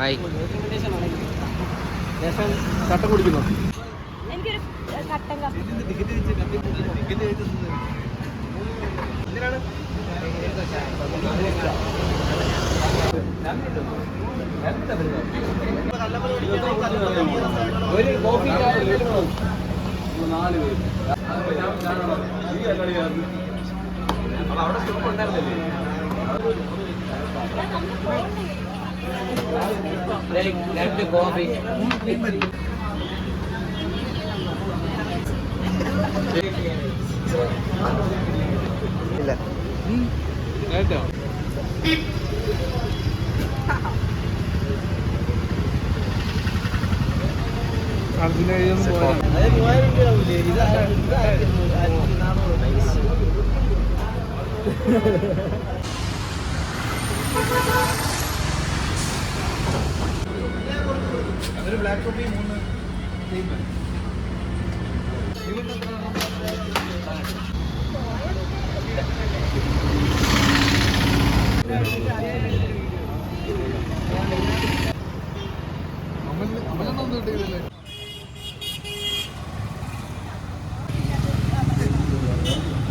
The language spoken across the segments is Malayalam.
ഹായ്. കട്ടൻ കുടിക്കുന്നു. എനിക്കൊരു കട്ടൻ കാപ്പി. ഒരു കോഫി 4 പേര്. അവിടെ സ്റ്റോപ്പ് ഉണ്ടായിരുന്നില്ലേ? രണ്ട് കോഫി. ഇല്ല കേട്ടോ ഒരു ബ്ലാക്ക് കോഫി 3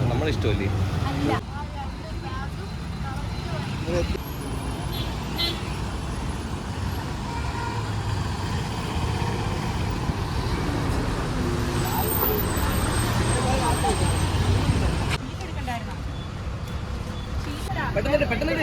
നമ്മളിഷ്ടമല്ലേ? പെട്ടെന്ന് പെട്ടെന്ന്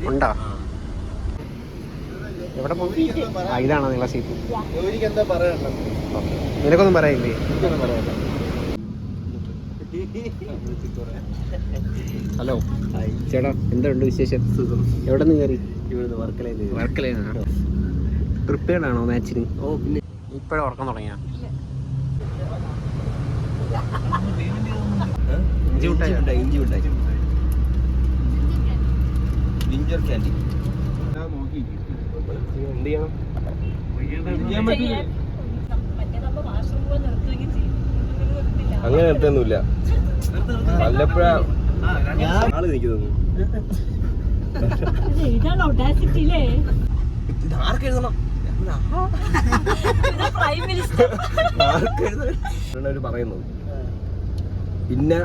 ഉണ്ടോ? എവിടെ പോകും? ഇതാണോ നിങ്ങളെ സീറ്റ്? എന്താ പറയാനുള്ളത്? നിനക്കൊന്നും പറയില്ലേ? ഹലോ ചേട്ടാ, എന്തുണ്ട് വിശേഷം? എവിടെ നിന്ന് കയറി? വർക്കലയിലാണ്. പ്രിപ്പയർഡ് ആണോ മാച്ചിന്? ഓ പിന്നെ ഇപ്പോഴും ഉറക്കം തുടങ്ങിയ ഇഞ്ചി മിഠായി ജിഞ്ചർ ക്യാൻഡി. എന്ത് ചെയ്യണം? അങ്ങനെ നിർത്തുന്നില്ല. വല്ലപ്പോഴാ ആള് എനിക്ക് തോന്നുന്നു. ആർക്കെഴുതണം പറയുന്നത്. പിന്നെ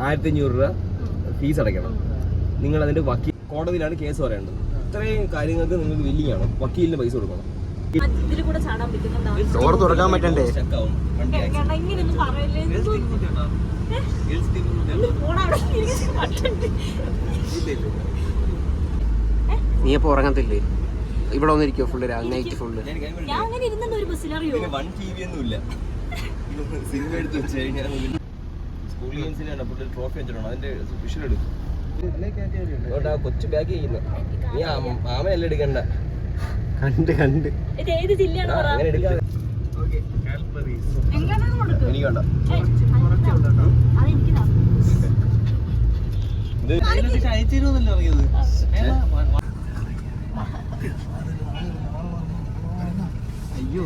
1500 രൂപ ഫീസ് അടയ്ക്കണം. നിങ്ങൾ അതിന്റെ കോടതിയിലാണ് കേസ് പറയേണ്ടത്. ഇത്രയും കാര്യങ്ങൾക്ക് നിങ്ങൾക്ക് വില്ലിങ് ആണ്. വക്കീലിന് പൈസ കൊടുക്കണം. ഡോർ തുറക്കാൻ പറ്റണ്ടേ? നീ അപ്പൊ ഉറങ്ങത്തില്ലേ? ഇവിടെ വന്നിരിക്കോ ഫുള്ള് നൈറ്റ് ഫുള്ള്? സിനിമ എടുത്ത് വെച്ച് കഴിഞ്ഞാൽ സ്കൂൾ ഗെയിംസിനാണ് ട്രോഫി വെച്ചിട്ടുണ്ടോ? അതിന്റെ വിഷ്വൽ എടുക്കും. അതുകൊണ്ട് ആ കൊച്ചു ബാഗ് ചെയ്യുന്നു. നീ ആമയല്ല എടുക്കണ്ട. കണ്ട് അങ്ങനെ എടുക്കാതെ എനിക്ക് വേണ്ട. അയച്ചിരുന്നല്ലോ ഇറങ്ങിയത്. അയ്യോ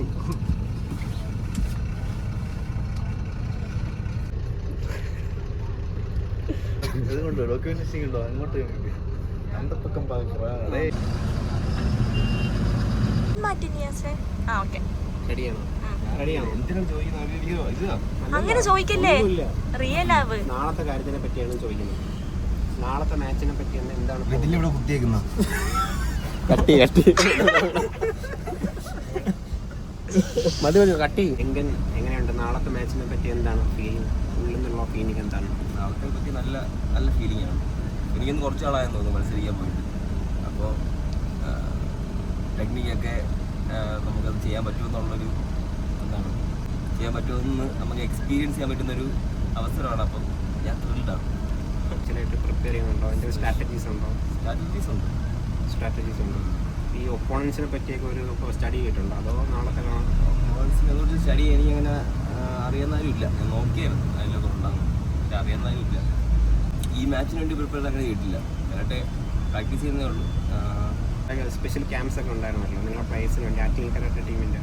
ഇതുകൊണ്ടോ ഡോക്യുമെന്റേഷൻ ഉണ്ടോ? അങ്ങോട്ട് അന്തപ്പക്കം അങ്ങനെ ചോദിക്കല്ലേ. റിയൽ ആവ്. നാളത്തെ കാര്യത്തിനെ പറ്റിയാണ് ചോദിക്കുന്നത്. നാളത്തെ മാച്ചിനെ പറ്റി എന്താണ് ഇതിലിവിടെ കുത്തിയേക്കുന്ന കട്ടി മതി കട്ടി. എങ്ങനെയുണ്ട് നാളത്തെ മാച്ചിനെ പറ്റി? എന്താണ് ഫീലിംഗ്? ഉള്ളിൽ നിന്നുള്ള ഫീലിംഗ് എന്താണ്? നാളത്തെ പറ്റി നല്ല നല്ല ഫീലിംഗ് ആണ്. എനിക്കൊന്ന് കുറച്ച് ആളായെന്ന് തോന്നുന്നു മത്സരിക്കാൻ പോയിട്ട്. അപ്പോൾ ടെക്നിക്കൊക്കെ നമുക്കത് ചെയ്യാൻ പറ്റുമെന്നുള്ളൊരു എന്താണ് ചെയ്യാൻ പറ്റുമെന്ന് നമുക്ക് എക്സ്പീരിയൻസ് ചെയ്യാൻ പറ്റുന്നൊരു അവസരമാണ്. അപ്പം ഞാൻ ത്രില്ഡാണ്. ചില വേണ്ടിയിട്ട് പ്രിപ്പയർ ചെയ്യുന്നുണ്ടോ? അതിൻ്റെ സ്ട്രാറ്റജീസ് ഉണ്ടോ? സ്ട്രാറ്റജീസ് ഉണ്ട്. ഈ ഒപ്പോണൻസിനെ പറ്റിയൊക്കെ ഒരു സ്റ്റഡി ചെയ്തിട്ടുണ്ടോ? അതോ നാളത്തെ ഒപ്പോണൻസിനെ കുറിച്ച് സ്റ്റഡി എനിക്കങ്ങനെ അറിയുന്നതാരും ഇല്ല. ഞാൻ നോക്കിയായിരുന്നു അതിലൊക്കെ ഉണ്ടാകും, പക്ഷെ അറിയുന്നതാരും ഇല്ല. ഈ മാച്ചിന് വേണ്ടി പ്രിപ്പയർ അങ്ങനെ കിട്ടില്ല. കരാട്ടെ പ്രാക്ടീസ് ചെയ്യുന്നേ ഉള്ളൂ. സ്പെഷ്യൽ ക്യാമ്പ്സ് ഒക്കെ ഉണ്ടായിരുന്നല്ലോ നിങ്ങളുടെ പ്ലേയേഴ്സിന് വേണ്ടി, ആ ടീം കരാട്ടെ ടീമിൻ്റെ.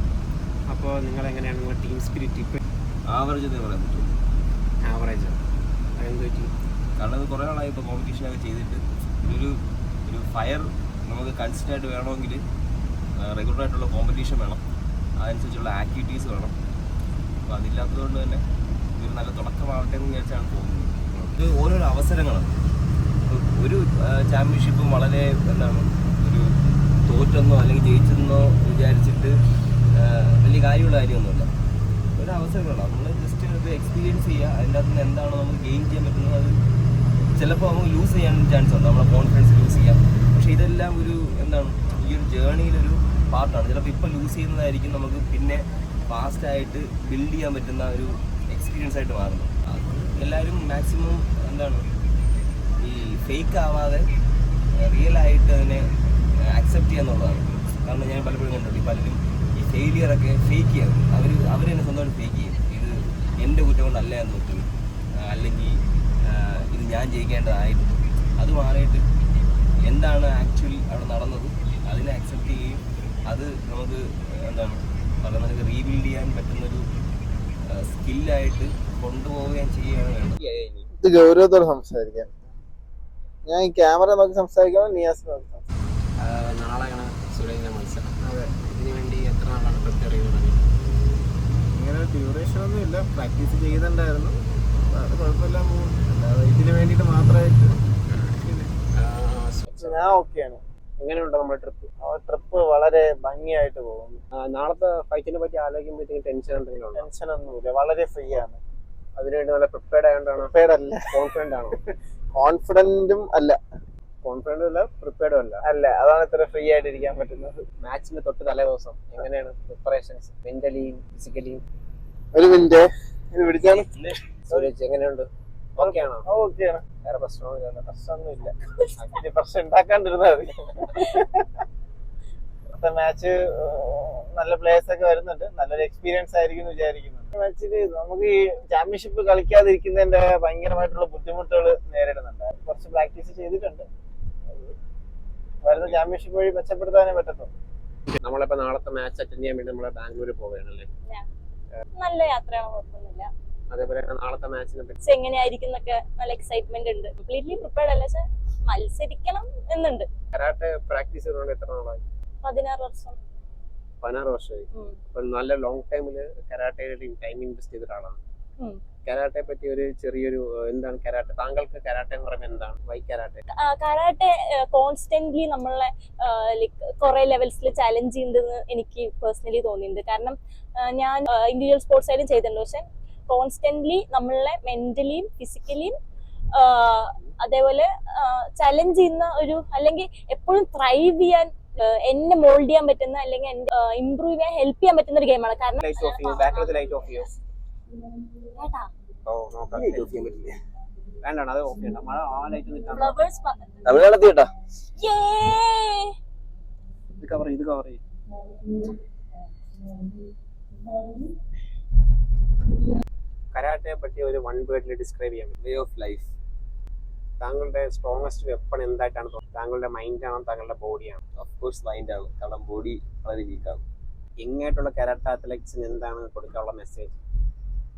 അപ്പോൾ നിങ്ങളെങ്ങനെയാണ് നിങ്ങളുടെ ടീം സ്പിരിറ്റ് ഇപ്പോൾ? ആവറേജ് എന്നേ പറയാൻ പറ്റും. ആവറേജ് അതെന്ത് പറ്റി? കാരണം അത് കുറേ നാളായി ഇപ്പോൾ കോമ്പറ്റീഷനൊക്കെ ചെയ്തിട്ട് ഒരു ഫയർ നമുക്ക് കൺസിസ്റ്റൻ്റ് ആയിട്ട് വേണമെങ്കിൽ റെഗുലറായിട്ടുള്ള കോമ്പറ്റീഷൻ വേണം, അതനുസരിച്ചുള്ള ആക്ടിവിറ്റീസ് വേണം. അപ്പോൾ അതില്ലാത്തതുകൊണ്ട് തന്നെ ഇതൊരു നല്ല തുടക്കമാവട്ടെ എന്ന് വിചാരിച്ചാണ് തോന്നുന്നത്. ഇത് ഓരോരോ അവസരങ്ങളാണ്. ഒരു ചാമ്പ്യൻഷിപ്പും വളരെ എന്താണ് ഒരു തോറ്റെന്നോ അല്ലെങ്കിൽ ജയിച്ചെന്നോ വിചാരിച്ചിട്ട് വലിയ കാര്യമുള്ള കാര്യമൊന്നുമില്ല. ഒരു അവസരങ്ങളാണ്. നമ്മൾ ജസ്റ്റ് ഇത് എക്സ്പീരിയൻസ് ചെയ്യുക, അതിൻ്റെ അകത്ത് നിന്ന് എന്താണോ നമുക്ക് ഗെയിൻ ചെയ്യാൻ പറ്റുന്നത് അത് ചിലപ്പോൾ നമുക്ക് ലൂസ് ചെയ്യാൻ ചാൻസ് ഉണ്ട്, നമ്മളെ കോൺഫിഡൻസ് ലൂസ് ചെയ്യാം. പക്ഷേ ഇതെല്ലാം ഒരു എന്താണ് ഈ ഒരു ജേർണിയിലൊരു പാർട്ടാണ്. ചിലപ്പോൾ ഇപ്പോൾ ലൂസ് ചെയ്യുന്നതായിരിക്കും നമുക്ക് പിന്നെ ഫാസ്റ്റായിട്ട് ബിൽഡ് ചെയ്യാൻ പറ്റുന്ന ഒരു എക്സ്പീരിയൻസ് ആയിട്ട് മാറുന്നത്. എല്ലാവരും മാക്സിമം എന്താണ് ഈ ഫേക്ക് ആവാതെ റിയലായിട്ട് അതിനെ അക്സെപ്റ്റ് ചെയ്യുക എന്നുള്ളതാണ്. കാരണം ഞാൻ പലപ്പോഴും കണ്ടിട്ടുണ്ട് പലരും ഈ ഫെയിലിയറൊക്കെ ഫേക്ക് ചെയ്യും. അവർ തന്നെ സ്വന്തമായിട്ട് ഫേക്ക് ചെയ്യും. ഇത് എൻ്റെ കുറ്റം കൊണ്ടല്ല എന്ന് നോക്കും, അല്ലെങ്കിൽ ഇത് ഞാൻ ജയിക്കേണ്ടതായിരുന്നു. അത് മാറിയിട്ട് എന്താണ് ആക്ച്വലി അവിടെ നടന്നത് അതിനെ അക്സെപ്റ്റ് ചെയ്യുകയും അത് നമുക്ക് എന്താണ് പറയുന്നത് റീബിൽഡ് ചെയ്യാൻ പറ്റുന്നൊരു സ്കില്ലായിട്ട് കൊണ്ടുപോവുകയും ചെയ്യുകയാണ് വേണ്ടത്. ഇത് ഗൗരവത്തോടെ സംസാരിക്കാം. ഞാൻ ഈ ക്യാമറ നോക്കി സംസാരിക്കണം, നിയാസ് നോക്കി സംസാരിക്കാം. നാളെയാണ് സുരേന്ദ്ര മത്സരം. അതെ, ഇതിനു വേണ്ടി എത്ര നാളാണ് പ്രിപ്പയർ ചെയ്ത്? ഇങ്ങനെ ഡ്യൂറേഷൻ ഒന്നും ഇല്ല, പ്രാക്ടീസ് ചെയ്യുന്നുണ്ടായിരുന്നു, അത് കുഴപ്പമില്ല പോകും. അല്ലാതെ ഇതിന് വേണ്ടിയിട്ട് മാത്രമായിട്ട് ഞാൻ ഓക്കെയാണ്. എങ്ങനെയുണ്ട് നമ്മുടെ ട്രിപ്പ്? ട്രിപ്പ് വളരെ ഭംഗിയായിട്ട് പോകുന്നു. നാളത്തെ ഫൈറ്റിനെ പറ്റി ആലോചിക്കുമ്പോഴത്തേക്കും ടെൻഷൻ എന്തെങ്കിലും ഉണ്ടോ? ടെൻഷൻ ഒന്നുമില്ല, വളരെ ഫ്രീ ആണ്. അതിനുവേണ്ടി നല്ല പ്രിപ്പയർഡ് ആയതുകൊണ്ടാണ്? പ്രിപ്പയർഡ് അല്ല, കോൺഫിഡന്റ് ആണോ? കോൺഫിഡന്റും അല്ല, കോൺഫിഡന്റും അല്ല, പ്രിപ്പയർഡും അല്ല. അല്ല, അതാണ് ഇത്ര ഫ്രീ ആയിട്ട് ഇരിക്കാൻ പറ്റുന്നത്. മാച്ചിന് തൊട്ട് തലേ ദിവസം എങ്ങനെയാണ് പ്രിപ്പറേഷൻസ്, മെന്റലിയും ഫിസിക്കലിയും? ഒരു മിനിറ്റ് ഇത് പിടിച്ചാണ്. സൂരജ് എങ്ങനെയുണ്ട്? ഓക്കെ ആണോ? ഓക്കെയാണ്, വേറെ പ്രശ്നമൊന്നുമില്ല. പ്രശ്നമൊന്നുമില്ല. പ്രശ്നം ഉണ്ടാക്കാണ്ടിരുന്നാൽ മതി. അടുത്ത മാച്ച് നല്ല പ്ലേയേഴ്സ് ഒക്കെ വരുന്നുണ്ട്, നല്ലൊരു എക്സ്പീരിയൻസ് ആയിരിക്കും എന്ന് വിചാരിക്കുന്നു. മാച്ചില് നമുക്ക് ഈ ചാമ്പ്യൻഷിപ്പ് കളിക്കാതിരിക്കുന്നതിന്റെ ഭയങ്കരമായിട്ടുള്ള ബുദ്ധിമുട്ടുകൾ നേരിടുന്നുണ്ട്. കുറച്ച് പ്രാക്ടീസ് ചെയ്തിട്ടുണ്ട്, വരുന്ന ചാമ്പ്യൻഷിപ്പ് വഴി മെച്ചപ്പെടുത്താനേ പറ്റത്തുള്ളൂ. നമ്മളിപ്പോ നാളത്തെ മാച്ച് അറ്റൻഡ് ചെയ്യാൻ വേണ്ടി നമ്മളെ ബാംഗ്ലൂർ പോവുകയാണല്ലേ? നല്ല യാത്രയാണ്, കുഴപ്പമൊന്നുമില്ല. അതേപോലെ നാളത്തെ മാച്ചിനെ പറ്റി എങ്ങനെയായിരിക്കും എന്നൊക്കെ നല്ല എക്സൈറ്റ്മെന്റ് ഉണ്ട്. കംപ്ലീറ്റ്ലി പ്രിപ്പയർഡ് അല്ല, പക്ഷെ മത്സരിക്കണം എന്നുണ്ട്. കരാട്ടെ പ്രാക്ടീസ് ചെയ്തുകൊണ്ട് എത്ര നാളായി? 16 വർഷം. 16 വർഷമായി. അപ്പൊ നല്ല ലോങ് ടൈമില് കരാട്ടയിൽ ടൈം ഇൻവെസ്റ്റ് ചെയ്ത ഒരാളാണ്. കരാട്ടെ പറ്റി ഒരു ചെറിയൊരു എന്താണ് കരാട്ടെ? താങ്കൾക്ക് കരാട്ടെ എന്ന് പറയുമ്പോൾ എന്താണ്? Y karate? കരാട്ടെ കോൺസ്റ്റന്റ്ലി നമ്മളെ കുറെ ലെവൽസിൽ ചാലഞ്ച് ചെയ്യുന്നുണ്ടെന്ന് എനിക്ക് പേഴ്സണലി തോന്നിയിട്ടുണ്ട്. കാരണം ഞാൻ ഇൻഡിവിജ്വൽ സ്പോർട്സ് ആയാലും ചെയ്തിട്ടുണ്ട്, പക്ഷെ കോൺസ്റ്റന്റ്ലി നമ്മളെ മെന്റലിയും ഫിസിക്കലിയും അതേപോലെ ചലഞ്ച് ചെയ്യുന്ന ഒരു, അല്ലെങ്കിൽ എപ്പോഴും ത്രൈവ് ചെയ്യാൻ, എന്നെ മോൾഡ് ചെയ്യാൻ പറ്റുന്ന, അല്ലെങ്കിൽ ഇംപ്രൂവ് ചെയ്യാൻ ഹെൽപ്പ് ചെയ്യാൻ പറ്റുന്ന ഒരു ഗെയിമാണ്. കാരണം വേണ്ടാണ് അത് ഓക്കെ മഴ ആ ലൈറ്റ് നിൽക്കാം. തമിഴ്നാടെത്തി കേട്ടോ, ഇത് കവർ ചെയ്യും. കരാട്ടെ പറ്റി ഒരു വൺ വേർഡിൽ ഡിസ്ക്രൈബ് ചെയ്യാൻ? Way of life. താങ്കളുടെ സ്ട്രോങ്സ്റ്റ് വെപ്പൺ എന്തായിട്ടാണ് തോന്നുന്നത്? താങ്കളുടെ മൈൻഡാണോ താങ്കളുടെ ബോഡിയാണോ? ഓഫ് കോഴ്സ് മൈൻഡാണ്, കാരണം ബോഡി വളരെ വീക്കാണ്. ഇങ്ങോട്ടുള്ള കരാട്ടെ അത്ലറ്റ്സിന് എന്താണ് കൊടുക്കാനുള്ള മെസ്സേജ്?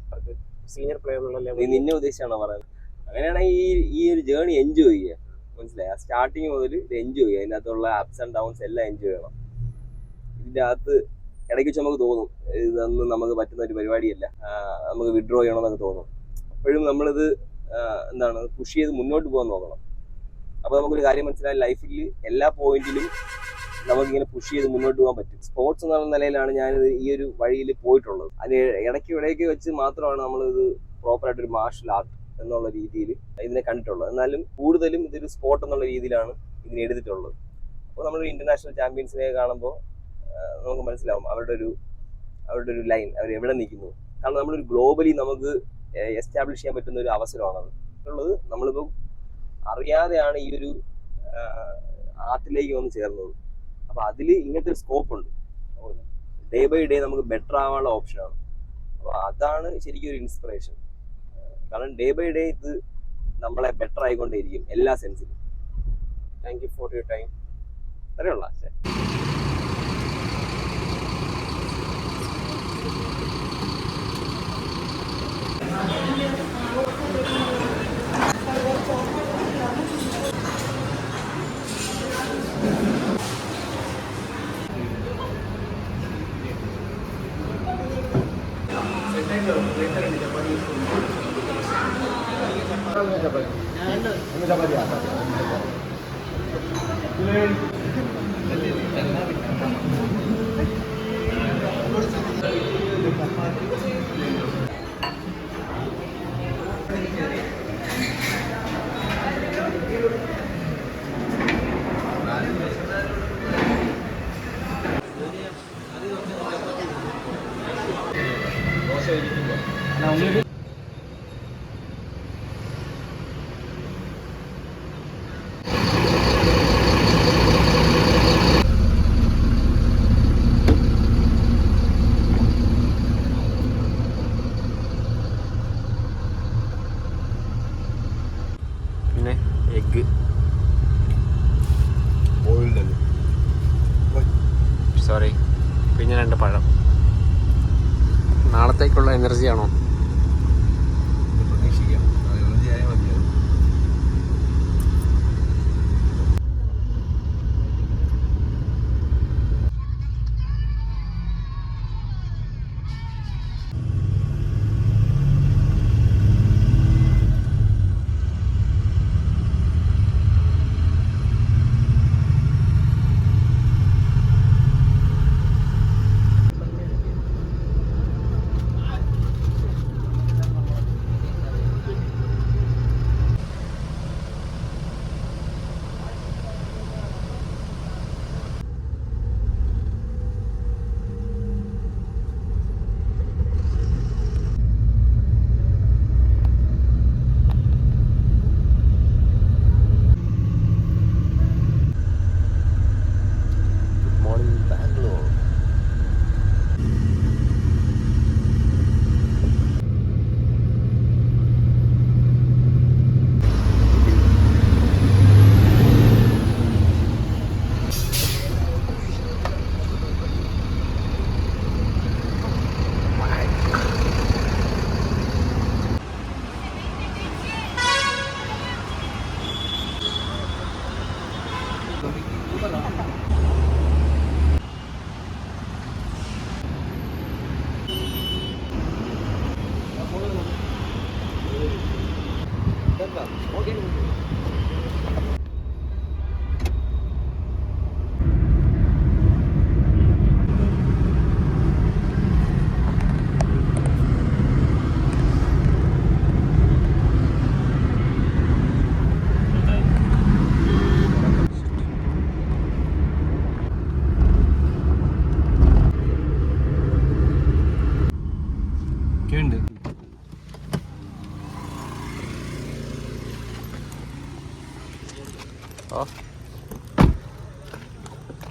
അവർക്ക് സീനിയർ പ്ലെയർ എന്നുള്ള നിന്നെ ഉദ്ദേശിച്ചാണോ പറയുന്നത്? അങ്ങനെയാണെങ്കിൽ ഈ ഒരു ജേർണി എൻജോയ് ചെയ്യുക, മനസ്സിലായി? സ്റ്റാർട്ടിങ് മുതൽ ഇത് എൻജോയ് ചെയ്യുക. അതിൻ്റെ അകത്തുള്ള അപ്സ് ആൻഡ് ഡൗൺസ് എല്ലാം എൻജോയ് ചെയ്യണം. ഇതിൻ്റെ അകത്ത് ഇടയ്ക്ക് വെച്ച് നമുക്ക് തോന്നും ഇതൊന്നും നമുക്ക് പറ്റുന്ന ഒരു പരിപാടിയല്ല, നമുക്ക് വിഡ്രോ ചെയ്യണമെന്നൊക്കെ തോന്നും. അപ്പോഴും നമ്മളിത് എന്താണ് പുഷ് ചെയ്ത് മുന്നോട്ട് പോകാൻ നോക്കണം. അപ്പോൾ നമുക്കൊരു കാര്യം മനസ്സിലായി, ലൈഫിൽ എല്ലാ പോയിന്റിലും നമുക്കിങ്ങനെ പുഷ് ചെയ്ത് മുന്നോട്ട് പോകാൻ പറ്റും. സ്പോർട്സ് എന്നുള്ള നിലയിലാണ് ഞാനിത് ഈ ഒരു വഴിയിൽ പോയിട്ടുള്ളത്. അത് ഇടയ്ക്ക് വെച്ച് മാത്രമാണ് നമ്മളിത് പ്രോപ്പറായിട്ടൊരു മാർഷൽ ആർട്ട് എന്നുള്ള രീതിയിൽ ഇതിനെ കണ്ടിട്ടുള്ളത്. എന്നാലും കൂടുതലും ഇതൊരു സ്പോർട്ട് എന്നുള്ള രീതിയിലാണ് ഇതിനെ എടുത്തിട്ടുള്ളത്. അപ്പോൾ നമ്മൾ ഇന്റർനാഷണൽ ചാമ്പ്യൻസിനെ കാണുമ്പോൾ നമുക്ക് മനസ്സിലാവും അവരുടെ ഒരു ലൈൻ, അവർ എവിടെ നിൽക്കുന്നു. കാരണം നമ്മളൊരു ഗ്ലോബലി നമുക്ക് എസ്റ്റാബ്ലിഷ് ചെയ്യാൻ പറ്റുന്ന ഒരു അവസരമാണത് ഉള്ളത്. നമ്മളിപ്പോൾ അറിയാതെയാണ് ഈ ഒരു ആർട്ടിലേക്ക് വന്ന് ചേർന്നത്. അപ്പൊ അതിൽ ഇങ്ങനത്തെ ഒരു സ്കോപ്പ് ഉണ്ട്. ഡേ ബൈ ഡേ നമുക്ക് ബെറ്റർ ആവാനുള്ള ഓപ്ഷനാണ്. അപ്പൊ അതാണ് ശരിക്കും ഒരു ഇൻസ്പിറേഷൻ. കാരണം ഡേ ബൈ ഡേ ഇത് നമ്മളെ ബെറ്റർ ആയിക്കൊണ്ടേയിരിക്കും എല്ലാ സെൻസിലും. Thank you for your time. അറിയുള്ള പിന്നെ എഗ്ഗ് സോറി, പിന്നെ 2 പഴം. നാളത്തേക്കുള്ള എനർജി ആണോ? പ്രതീക്ഷിക്കാം. എനർജി ആയാൽ മതിയാവും.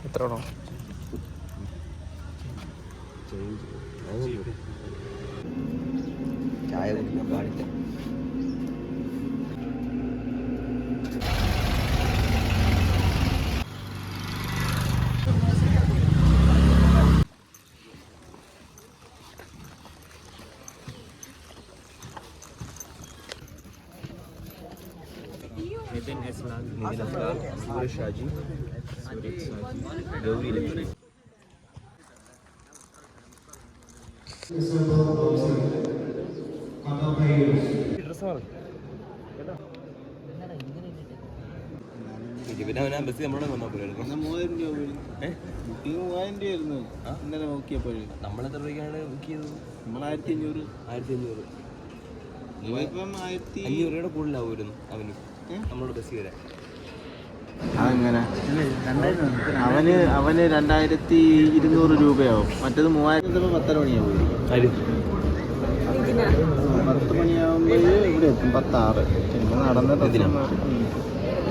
എത്ര വേണോ? ചായ കുടിക്കാൻ പാടില്ല. നിതിൻ എസ് ലാൽ, സൂരജ് ഷാജി, ഗൗരി ലക്ഷ്മി. പിന്നെ അവനാ ബസ് നമ്മളോട് വന്നാൽ പോലെ 3000 രൂപ പോയി. ബുക്കിംഗ് 3000 രൂപയായിരുന്നു ഇന്നലെ നോക്കിയപ്പോഴേ. നമ്മളെത്ര രൂപയ്ക്കാണ് ബുക്ക് ചെയ്തത്? നമ്മൾ 1500. 1500. ഇപ്പം 500 രൂപയുടെ കൂടുതലാവുമായിരുന്നു അവന് നമ്മളോട് ബസ് വരാൻ. അതെങ്ങനെ? അവന് 2200 രൂപയാവും. മറ്റേത് 3000 10 മണിയാവും. 10 മണിയാവുമ്പോൾ ഇവിടെ എത്തും. 10:06.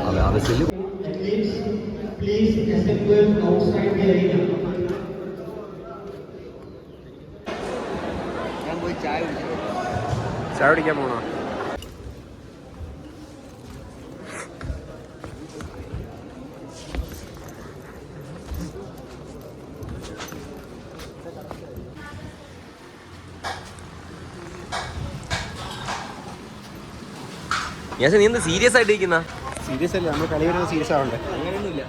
അതെ ആവശ്യമില്ല. ചായ കുടിക്കാൻ പോണോ? നീ എന്താ സീരിയസ് ആയിട്ട് ഇരിക്കുന്ന? സീരിയസ് അല്ലേ, നമ്മൾ കളി വരുമ്പോൾ സീരിയസ് ആവണ്ടേ? അങ്ങനെയൊന്നുമില്ല.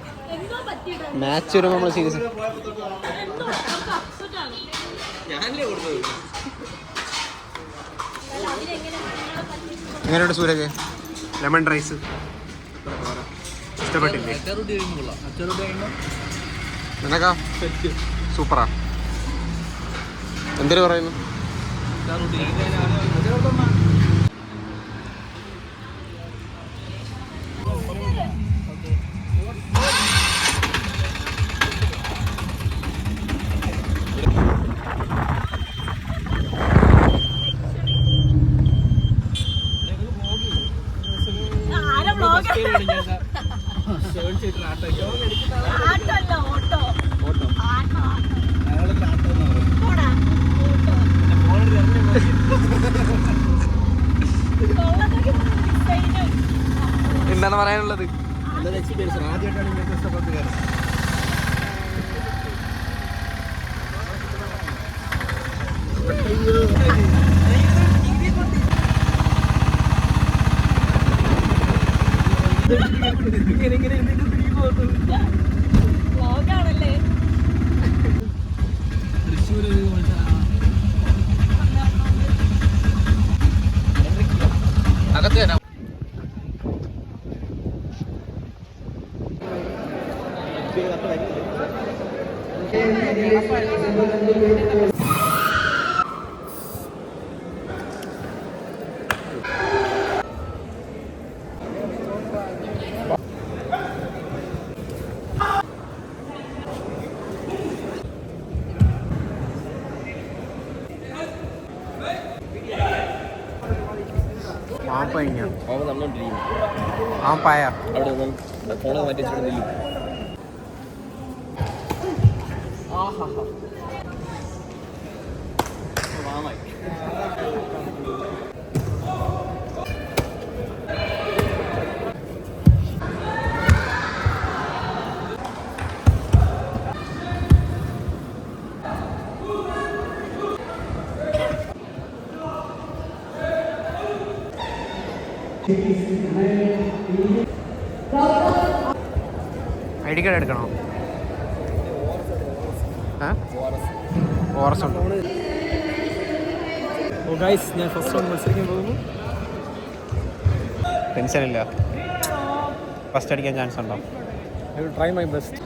മാച്ച് വരുമ്പോൾ നമ്മൾ സീരിയസ്. ഞാനല്ലേ കൊടുത്തത്. എങ്ങനെയുണ്ട് സൂരജ്? ലെമൺ റൈസ് ഇഷ്ടപ്പെട്ടില്ലേ? നിനക്കാ സൂപ്പറാ. എന്തൊരു പറയുന്നു? എന്താണ് പറയാനുള്ളത്? നല്ലൊരു എക്സ്പീരിയൻസ്. ആദ്യമായിട്ടാണ് ഇങ്ങനത്തെ ഇഷ്ടപ്പെട്ട കാര്യം. അകത്ത് തരാം. അവൻ നടന്നോണ്ടിരിക്കുന്നു. അവിടെ ഫോണ് മാറ്റി വെച്ചിട്ടില്ല. ഐ ഡി കാർഡ് എടുക്കണോ? ഓറസ് ഉണ്ടോ? ഗൈസ്, ഞാൻ ഫസ്റ്റ് റൗണ്ട് മത്സരിക്കാൻ പോകുന്നു. ടെൻഷനില്ല. ഫസ്റ്റ് അടിക്കാൻ ചാൻസ് ഉണ്ടോ? I will try my best.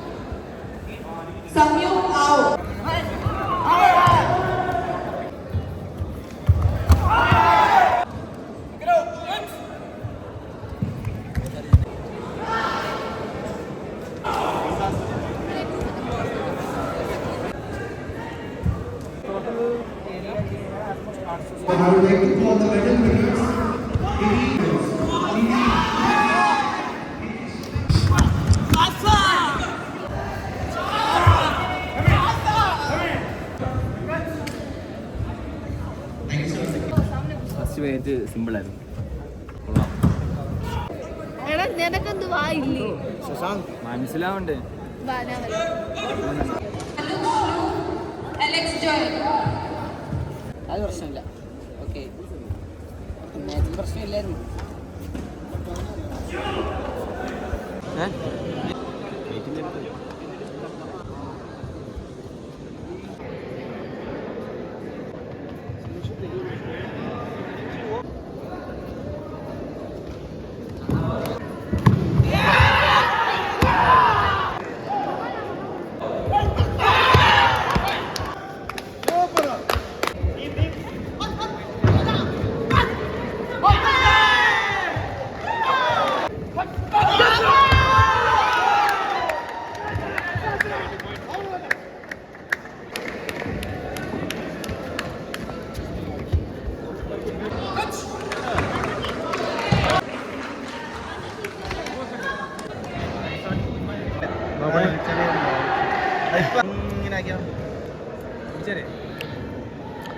First page simple ആയിരുന്നു. മനസ്സിലാവണ്ടേ? അത് പ്രശ്നമില്ല. ഓക്കെ, പ്രശ്നമില്ലായിരുന്നു.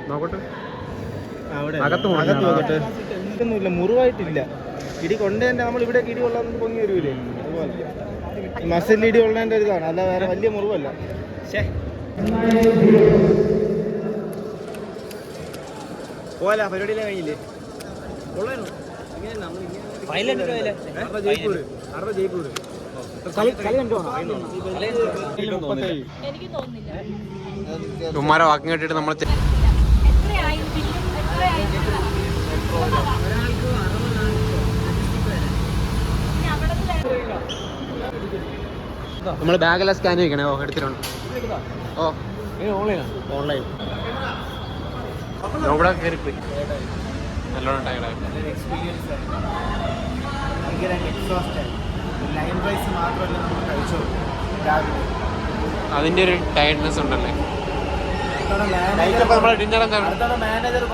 നോക്കട്ടെ. ഒന്നുമില്ല, മുറിവായിട്ടില്ല. ഇടി കൊണ്ടതിന്റെ നമ്മൾ ഇവിടെ ഇടി കൊള്ളാൻ പൊങ്ങി വരൂലേ, അതുപോലെ മസിൽ ഇടി കൊള്ളേണ്ട ഒരു ഇതാണ്, അല്ല വേറെ വലിയ മുറിവല്ല. പോലെ പരിപാടിയിലെ കഴിഞ്ഞില്ലേ? എനിക്ക് തോന്നുന്നില്ല. ഉമ്മാരെ വാക്കും കേട്ടിട്ട് നമ്മൾ എത്രയായി ബില്ല്? എത്രയായി? നമ്മൾ ബാഗെല്ലാം സ്കാൻ ചെയ്യണേ. ഓ എടുത്തിട്ടുണ്ട്. ഓ ഓൺലൈൻ ഇവിടെ കയറിപ്പോയി. നല്ലോണം ടയർഡായി. അതിന്റെ ഒരു ടയർഡ്നെസ് ഉണ്ടല്ലേ. നമ്മളെ ഡിന്നർ എന്താണ്? മാനേജർ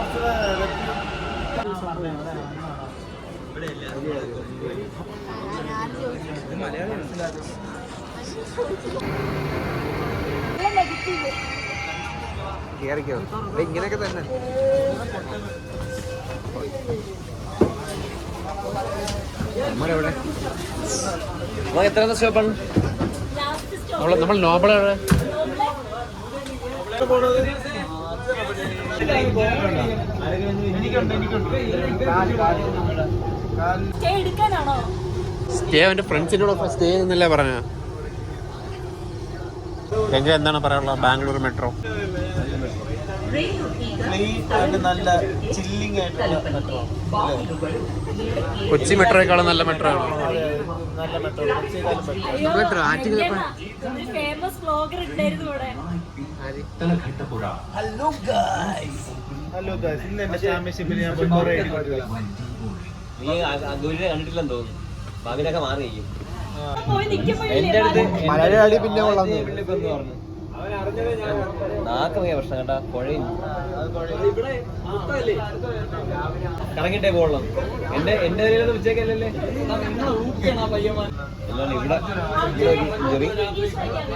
കേറിക്കോ ഇങ്ങനെയൊക്കെ തന്നെ. നമ്മളെവിടെ എത്ര സ്റ്റോപ്പാണ്? നമ്മൾ നോബിൾ എവിടെ? സ്റ്റേ അവന്റെ ഫ്രണ്ട്സിനോട് സ്റ്റേ എന്നല്ലേ പറഞ്ഞ. എങ്ങനെ എന്താണ് പറയാനുള്ളത്? ബാംഗ്ലൂർ മെട്രോ നല്ല ചില്ലിങ് ആയിട്ടുള്ള മെട്രോ. കൊച്ചി മെട്രോയെക്കാളും നല്ല മെട്രോ ആണ്. നല്ല metro, metro Attingal. Famous vlogger ഉണ്ടായിരുന്നു ഇവിടെ. ഹലോ ഗൈസ്, ഇന്ന് എന്റെ ചാമ്പ്യൻഷിപ്പിൽ ഞാൻ കുറേ കണ്ടിട്ടില്ലെന്ന് തോന്നുന്നു. ഭാവിയിലൊക്കെ മാറി പോയി നിൽക്കുമ്പോഴില്ലേ മലയാളി പിന്നെ കൊള്ളാം. നാക്കമേ പ്രശ്നം കേട്ടാ. പുഴയും കറങ്ങിട്ടേ പോകണം. എന്റെ ഉച്ചക്കല്ലേ എല്ലാം ഇവിടെ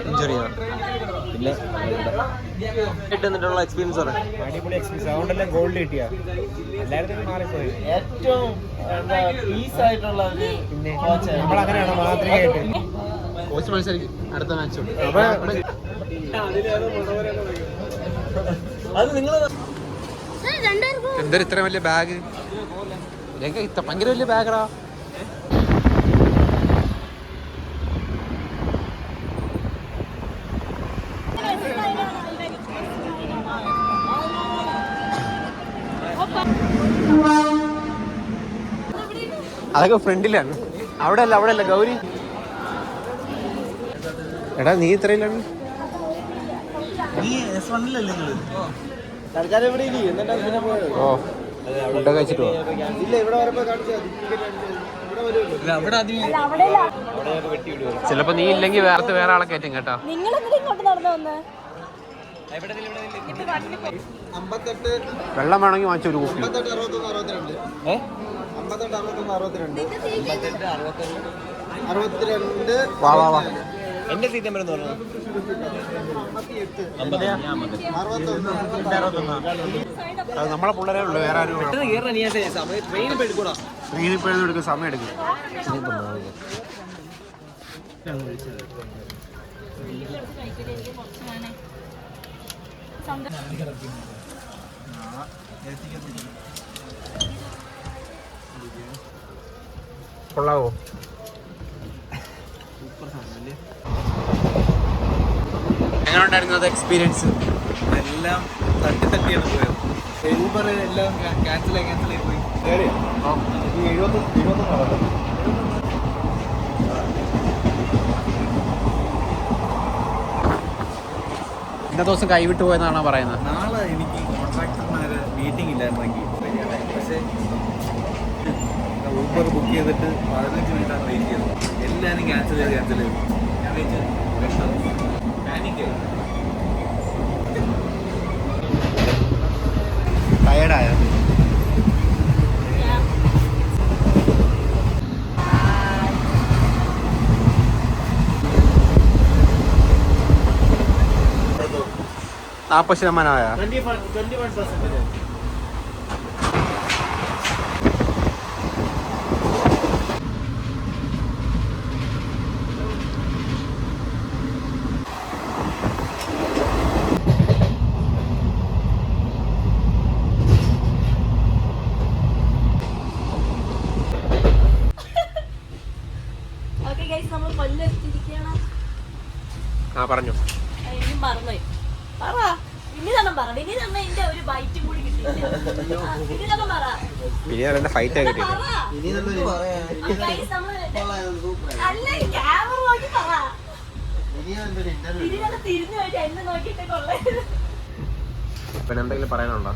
ഇഞ്ചുറി പിന്നെ എന്നിട്ടുള്ള എക്സ്പീരിയൻസ് പറയാം. അടിപൊളി എക്സ്പീരിയൻസ്. അതുകൊണ്ടെല്ലാം ഗോൾഡ് കിട്ടിയ എല്ലായിടത്തും മാറിപ്പോയി. ഏറ്റവും പീസ് ആയിട്ടുള്ള ഒരു നമ്മളങ്ങനെയാണ് മാതൃകയായിട്ട്. കോച്ച് മത്സരിക്കും അടുത്ത മാച്ച്. അത് നിങ്ങൾ എന്തൊരു ഇത്ര വലിയ ബാഗ്? ഭയങ്കര വലിയ ബാഗാ. അതൊക്കെ ഫ്രണ്ടിലാണ്. അവിടെ അല്ല ഗൗരി. എടാ നീ ഇത്രയിലാണ്. തൽക്കാലം ഇവിടെ ഇല്ല, എന്നിട്ടാ പിന്നെ പോയത്. ഓ ഫുഡൊക്കെ കഴിച്ചിട്ട് പോവാം. ഇല്ല, ഇവിടെ വരപ്പോ കാണിച്ചാൽ ചിലപ്പോ നീ ഇല്ലെങ്കിൽ വേറെ ആളെ കയറ്റും കേട്ടോ. നിങ്ങൾ എന്തിനാ ഇങ്ങോട്ട് നടന്നു വന്ന്? 58 വെള്ളം വേണമെങ്കിൽ വാങ്ങിച്ച ഒരു കുപ്പി. 58 61 62 58 61 62 വാ എന്റെ സീറ്റ് നമ്പർ എന്ന് പറഞ്ഞത് 61 അത് നമ്മളെ പിള്ളേരേ ഉള്ളു, വേറെ ആരും ട്രെയിനിൽ പോയി എടുക്കൂടാ. ട്രെയിനിൽ പോയത് എടുക്കും, സമയം എടുക്കും. കൊള്ളാവോ? എങ്ങനെയുണ്ടായിരുന്നു അത് എക്സ്പീരിയൻസ്? എല്ലാം തട്ടിയാണ് പോയത്. ഊബർ എല്ലാം ക്യാൻസൽ ആയി പോയി. 70 ഇന്നത്തെ ദിവസം കൈവിട്ട് പോയെന്നാണോ പറയുന്നത്? നാളെ എനിക്ക് കോൺട്രാക്ടർമാരെ മീറ്റിംഗ് ഇല്ലായിരുന്നെങ്കിൽ, പക്ഷേ ഊബർ ബുക്ക് ചെയ്തിട്ട് 15 മിനിറ്റാണ് വെയിറ്റ് ചെയ്തത്. എല്ലാവരും ക്യാൻസൽ ചെയ്ത് ഞാൻ പാനിക്കായി. ടയർഡായ 40% 21%. ഓക്കെ ഗൈസ്, നമ്മൾ കൊല്ലം എത്തിയിരിക്കുകയാണ്. പറഞ്ഞു ഇനി മറന്നുപോയി. പറ, ഇനി തന്നെ പറ. ഇനി തന്നെ എന്റെ ഒരു ബൈറ്റും കൂടി കിട്ടിയില്ല. ഇനി തന്നെ പറ. പിന്നെ ഫൈറ്റ് പറ. ഇനി നല്ലൊരു Guys, അല്ല, ക്യാമറ നോക്കി പറ. ഇനി നല്ലൊരു ഇന്റർവ്യൂ. ഇനി തന്നെ തിരിഞ്ഞു പോയിട്ട് എന്നെ നോക്കിയിട്ട് കൊള്ളേ. പിന്നെ എന്തെങ്കിലും പറയാനുണ്ടോ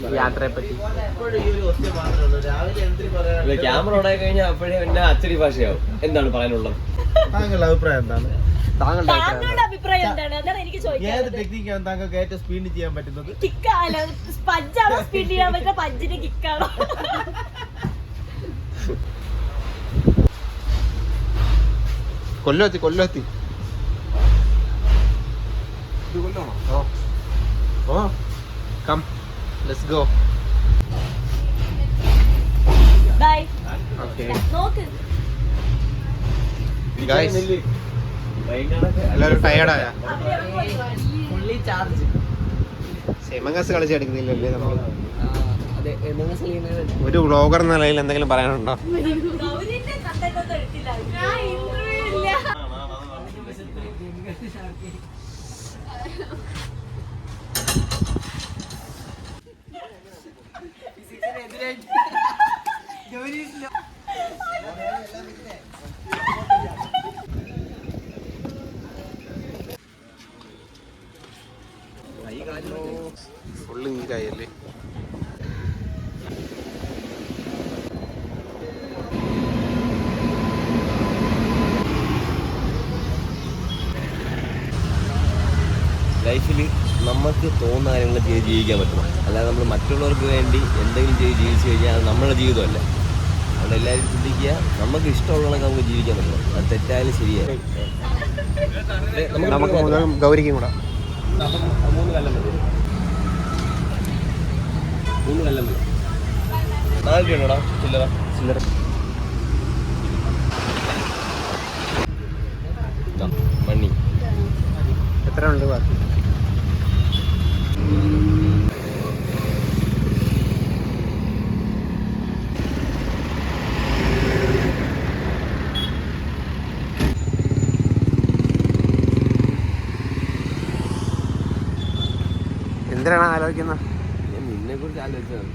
ഈ യാത്രയെ പറ്റി? എപ്പോഴും ഈ ഒരു ക്വസ്റ്റ്യൻ മാത്രമേ ഉള്ളൂ. രാവിലെ എന്തിനു പറയാൻ ക്യാമറ ഉണ്ടായി കഴിഞ്ഞാൽ അപ്പോഴേ എന്നെ അച്ചടി ഭാഷയാവും. എന്താണ് പറയാനുള്ളത്? താങ്കളുടെ അഭിപ്രായം എന്താണ്? താങ്കളുടെ താങ്കളുടെ അഭിപ്രായം എന്താണ്? അതാണ് എനിക്ക് ഏത് ചോദിക്കാനുള്ളത്. ടെക്നിക്കാണ് താങ്കൾക്ക് ഏറ്റവും സ്പീഡ് ചെയ്യാൻ പറ്റുന്നത്? കിക്കാണോ, പഞ്ചാണോ സ്പീഡ് ചെയ്യാൻ പറ്റുന്ന, പഞ്ചിന് കിക്കാണോ? കൊല്ലത്തി oh come let's go. Bye. Okay നോക്ക്. ഗൈസ് എല്ലാവരും ടയർഡായ ഫുള്ളി ചാർജ്. സെമംഗസ് കളിച്ചെടുക്കുന്നില്ലല്ലേ നമ്മൾ? അതെ, നിങ്ങൾ ചെയ്യുന്നത് ഒരു വ്ളോഗർ എന്ന നിലയിൽ എന്തെങ്കിലും പറയാനുണ്ടോ? ഗൗരിന്റെ കണ്ടന്റ് ഒന്നും എടുത്തില്ല. ഞാൻ ഇന്റർവ്യൂ ഇല്ല. ഫുള്ള് നീരായല്ലേ? ലൈഫിൽ നമുക്ക് തോന്നുന്ന കാര്യങ്ങൾ ചെയ്ത് ജീവിക്കാൻ പറ്റണം. അല്ലാതെ നമ്മൾ മറ്റുള്ളവർക്ക് വേണ്ടി എന്തെങ്കിലും ചെയ്ത് ജീവിച്ചു കഴിഞ്ഞാൽ അത് നമ്മുടെ ജീവിതമല്ല. അതുകൊണ്ട് എല്ലാവരും ചിന്തിക്കുക, നമുക്ക് ഇഷ്ടമുള്ളതൊക്കെ നമുക്ക് ജീവിക്കാൻ പറ്റണം. അത് തെറ്റായാലും ശരിയായി. നമുക്ക് ഗൗരിക്കും കൂടെ 3 കൊല്ലം മതി. 3 കൊല്ലം മതി. 4 രൂപ ചില്ലറ ചില്ലറ. മണി എത്ര ഉണ്ട് ബാക്കി? എന്തിനാണ് ആലോചിക്കുന്നത്? ഞാൻ നിന്നെ കുറിച്ച് ആലോചിച്ചതാണ്.